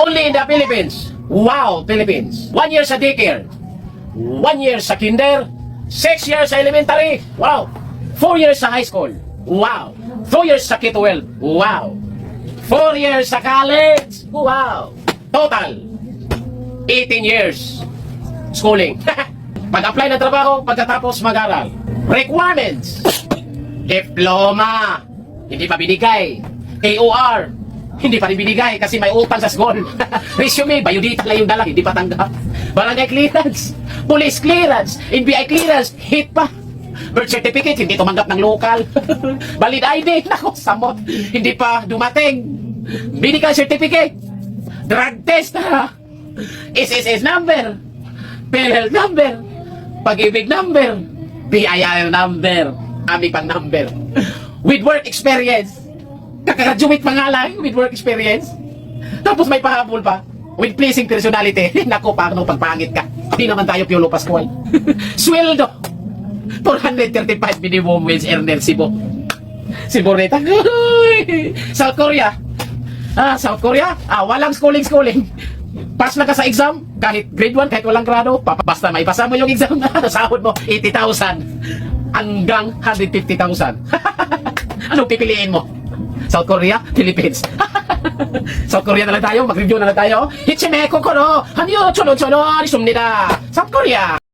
Only in the Philippines. Wow, Philippines. 1 year sa daycare. 1 year sa kinder. 6 years sa elementary. Wow. 4 years sa high school. Wow. 2 years sa K-12. Wow. 4 years sa college. Wow. Total 18 years schooling. Pag-apply ng trabaho, pagkatapos mag-aral. Requirements. Diploma. Hindi pa binigay. AOR. Hindi pa rin binigay kasi may utang sa school. Resume, biodata lang yung dala, hindi pa tanggap. Barangay clearance. Police clearance. NBI clearance. Hit pa. Birth certificate, hindi tumanggap ng local. Valid ID. Nako, samot. Hindi pa dumating. Medical certificate. Drug test, ha? SSS number. PhilHealth number. Pag-ibig number. BIR number. Aming pang number. With work experience. Kaka-graduate pa nga lang with work experience. Tapos may pahabol pa. With pleasing personality. Naku, paano pagpangit ka? Hindi naman tayo Piolo Pascual. Sweldo. 435 minimum wage earner Cebu. Cebu reta. South Korea. South Korea. Walang schooling. Pass na ka sa exam, kahit grade 1, kahit walang grado, basta may pasa mo yung exam na, sahod mo, 80,000 hanggang 150,000. Anong pipiliin mo? South Korea? Philippines? South Korea na lang tayo, mag-review na lang tayo. Hichimeko ko no, hanyo, chunod-chunod, isumnida. South Korea.